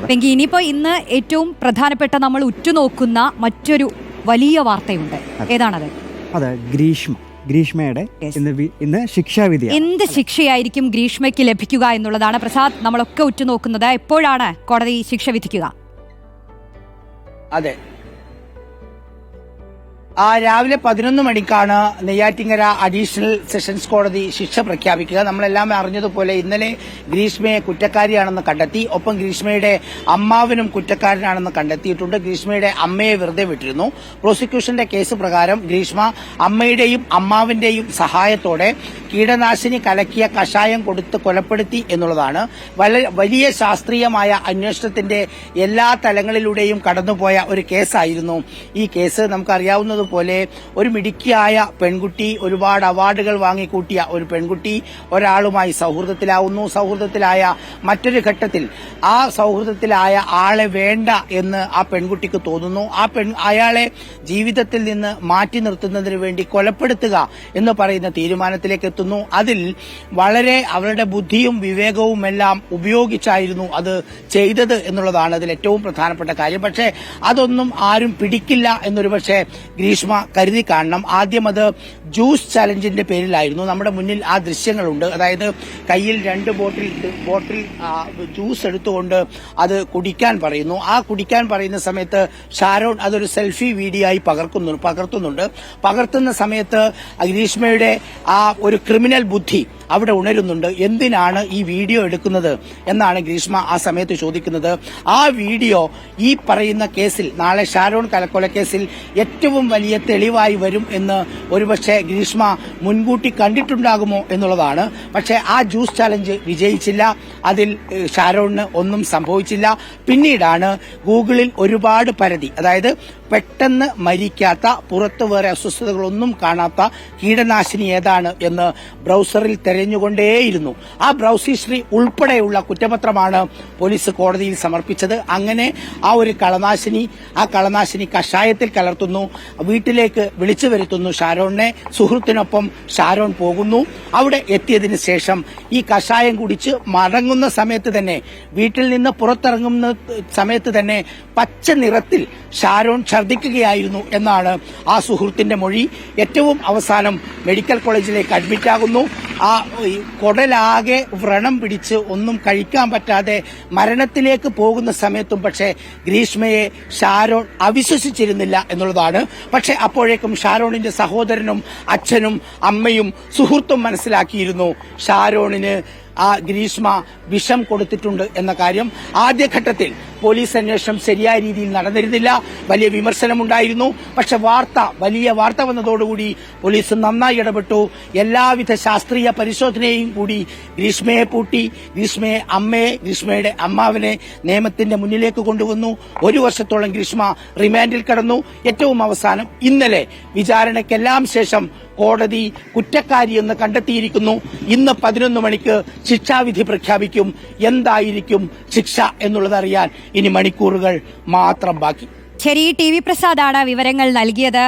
വെങ്കി, ഇനിയിപ്പോ ഇന്ന് ഏറ്റവും പ്രധാനപ്പെട്ട നമ്മൾ ഉറ്റുനോക്കുന്ന മറ്റൊരു വലിയ വാർത്തയുണ്ട്. ഏതാണത്? അതെ, ഗ്രീഷ്മയുടെ ഇന്ന് ശിക്ഷാവിധി. എന്ത് ശിക്ഷയായിരിക്കും ഗ്രീഷ്മയ്ക്ക് ലഭിക്കുക എന്നുള്ളതാണ് പ്രസാദ് നമ്മളൊക്കെ ഉറ്റുനോക്കുന്നത്. എപ്പോഴാണ് കോടതി ശിക്ഷ വിധിക്കുക? അതെ, രാവിലെ 11 മണിക്കാണ് നെയ്യാറ്റിങ്കര അഡീഷണൽ സെഷൻസ് കോടതി ശിക്ഷ പ്രഖ്യാപിക്കുക. നമ്മളെല്ലാം അറിഞ്ഞതുപോലെ ഇന്നലെ ഗ്രീഷ്മയെ കുറ്റക്കാരിയാണെന്ന് കണ്ടെത്തി. ഒപ്പം ഗ്രീഷ്മയുടെ അമ്മാവനും കുറ്റക്കാരനാണെന്ന് കണ്ടെത്തിയിട്ടുണ്ട്. ഗ്രീഷ്മയുടെ അമ്മയെ വെറുതെ വിട്ടിരുന്നു. പ്രോസിക്യൂഷന്റെ കേസ് പ്രകാരം ഗ്രീഷ്മ അമ്മയുടെയും അമ്മാവിന്റെയും സഹായത്തോടെ കീടനാശിനി കലക്കിയ കഷായം കൊടുത്ത് കൊലപ്പെടുത്തി എന്നുള്ളതാണ്. വലിയ ശാസ്ത്രീയമായ അന്വേഷണത്തിന്റെ എല്ലാ തലങ്ങളിലൂടെയും കടന്നുപോയ ഒരു കേസായിരുന്നു ഈ കേസ്. നമുക്കറിയാവുന്നത് പോലെ ഒരു മിടുക്കിയായ പെൺകുട്ടി, ഒരുപാട് അവാർഡുകൾ വാങ്ങിക്കൂട്ടിയ ഒരു പെൺകുട്ടി ഒരാളുമായി സൗഹൃദത്തിലാവുന്നു. സൗഹൃദത്തിലായ മറ്റൊരു ഘട്ടത്തിൽ ആ സൗഹൃദത്തിലായ ആളെ വേണ്ട എന്ന് ആ പെൺകുട്ടിക്ക് തോന്നുന്നു. അയാളെ ജീവിതത്തിൽ നിന്ന് മാറ്റി നിർത്തുന്നതിന് വേണ്ടി കൊലപ്പെടുത്തുക എന്ന് പറയുന്ന തീരുമാനത്തിലേക്ക് എത്തുന്നു. അതിൽ വളരെ അവരുടെ ബുദ്ധിയും വിവേകവും എല്ലാം ഉപയോഗിച്ചായിരുന്നു അത് ചെയ്തത് എന്നുള്ളതാണ് അതിൽ ഏറ്റവും പ്രധാനപ്പെട്ട കാര്യം. പക്ഷേ അതൊന്നും ആരും പിടിക്കില്ല എന്നൊരു പക്ഷേ ഗ്രീഷ്മ കരുതി കാണണം. ആദ്യം അത് ജ്യൂസ് ചലഞ്ചിന്റെ പേരിലായിരുന്നു. നമ്മുടെ മുന്നിൽ ആ ദൃശ്യങ്ങളുണ്ട്. അതായത് കയ്യിൽ 2 ബോട്ടിൽ ജ്യൂസ് എടുത്തുകൊണ്ട് അത് കുടിക്കാൻ പറയുന്നു. ആ കുടിക്കാൻ പറയുന്ന സമയത്ത് ഷാരോൺ അതൊരു സെൽഫി വീഡിയോ ആയി പകർത്തുന്നുണ്ട്. പകർത്തുന്ന സമയത്ത് ഗ്രീഷ്മയുടെ ആ ഒരു ക്രിമിനൽ ബുദ്ധി അവിടെ ഉണരുന്നുണ്ട്. എന്തിനാണ് ഈ വീഡിയോ എടുക്കുന്നത് എന്നാണ് ഗ്രീഷ്മ ആ സമയത്ത് ചോദിക്കുന്നത്. ആ വീഡിയോ ഈ പറയുന്ന കേസിൽ, നാളെ ഷാരോൺ കൊലക്കേസിൽ ഏറ്റവും വലിയ തെളിവായി വരും എന്ന് ഒരുപക്ഷെ ഗ്രീഷ്മ മുൻകൂട്ടി കണ്ടിട്ടുണ്ടാകുമോ എന്നുള്ളതാണ്. പക്ഷേ ആ ജ്യൂസ് ചാലഞ്ച് വിജയിച്ചില്ല. അതിൽ ഷാരോണിന് ഒന്നും സംഭവിച്ചില്ല. പിന്നീടാണ് ഗൂഗിളിൽ ഒരുപാട് പരതി, അതായത് പെട്ടെന്ന് മരിക്കാത്ത, പുറത്ത് വേറെ അസ്വസ്ഥതകളൊന്നും കാണാത്ത കീടനാശിനി ഏതാണ് എന്ന് ബ്രൌസറിൽ തെരഞ്ഞുകൊണ്ടേയിരുന്നു. ആ ബ്രൌസ് ഹിസ്റ്ററി ഉൾപ്പെടെയുള്ള കുറ്റപത്രമാണ് പോലീസ് കോടതിയിൽ സമർപ്പിച്ചത്. അങ്ങനെ ആ ഒരു കളനാശിനി കഷായത്തിൽ കലർത്തുന്നു. വീട്ടിലേക്ക് വിളിച്ചു വരുത്തുന്നു ഷാരോണിനെ. സുഹൃത്തിനൊപ്പം ഷാരോൺ പോകുന്നു. അവിടെ എത്തിയതിനു ശേഷം ഈ കഷായം കുടിച്ച് മടങ്ങുന്ന സമയത്ത് തന്നെ, വീട്ടിൽ നിന്ന് പുറത്തിറങ്ങുന്ന സമയത്ത് തന്നെ പച്ച നിറത്തിൽ ഷാരോൺ ഛർദ്ദിക്കുകയായിരുന്നു എന്നാണ് ആ സുഹൃത്തിന്റെ മൊഴി. ഏറ്റവും അവസാനം മെഡിക്കൽ കോളേജിലേക്ക് അഡ്മിറ്റാകുന്നു. ആ കുടലാകെ വ്രണം പിടിച്ച് ഒന്നും കഴിക്കാൻ പറ്റാതെ മരണത്തിലേക്ക് പോകുന്ന സമയത്തും പക്ഷേ ഗ്രീഷ്മയെ ഷാരോൺ അവിശ്വസിച്ചിരുന്നില്ല എന്നുള്ളതാണ്. പക്ഷെ അപ്പോഴേക്കും ഷാരോണിന്റെ സഹോദരനും അച്ഛനും അമ്മയും സുഹൃത്തും മനസ്സിലാക്കിയിരുന്നു ഷാരോണിന് ആ ഗ്രീഷ്മ വിഷം കൊടുത്തിട്ടുണ്ട് എന്ന കാര്യം. ആദ്യഘട്ടത്തിൽ പോലീസ് അന്വേഷണം ശരിയായ രീതിയിൽ നടന്നിരുന്നില്ല. വലിയ വിമർശനമുണ്ടായിരുന്നു. പക്ഷെ വലിയ വാർത്ത വന്നതോടുകൂടി പോലീസ് നന്നായി ഇടപെട്ടു. എല്ലാവിധ ശാസ്ത്രീയ പരിശോധനയും കൂടി ഗ്രീഷ്മയെ പൂട്ടി. ഗ്രീഷ്മയുടെ അമ്മാവനെ നിയമത്തിന്റെ മുന്നിലേക്ക് കൊണ്ടുവന്നു. 1 വർഷത്തോളം ഗ്രീഷ്മ റിമാൻഡിൽ കടന്നു. ഏറ്റവും അവസാനം ഇന്നലെ വിചാരണയ്ക്കെല്ലാം ശേഷം കോടതി കുറ്റക്കാരിയെന്ന് കണ്ടെത്തിയിരിക്കുന്നു. ഇന്ന് 11 മണിക്ക് ശിക്ഷാവിധി പ്രഖ്യാപിക്കും. എന്തായിരിക്കും ശിക്ഷ എന്നുള്ളതറിയാൻ ഇനി മണിക്കൂറുകൾ മാത്രം ബാക്കി. ശരി, TV പ്രസാദാണ് വിവരങ്ങൾ നൽകിയത്.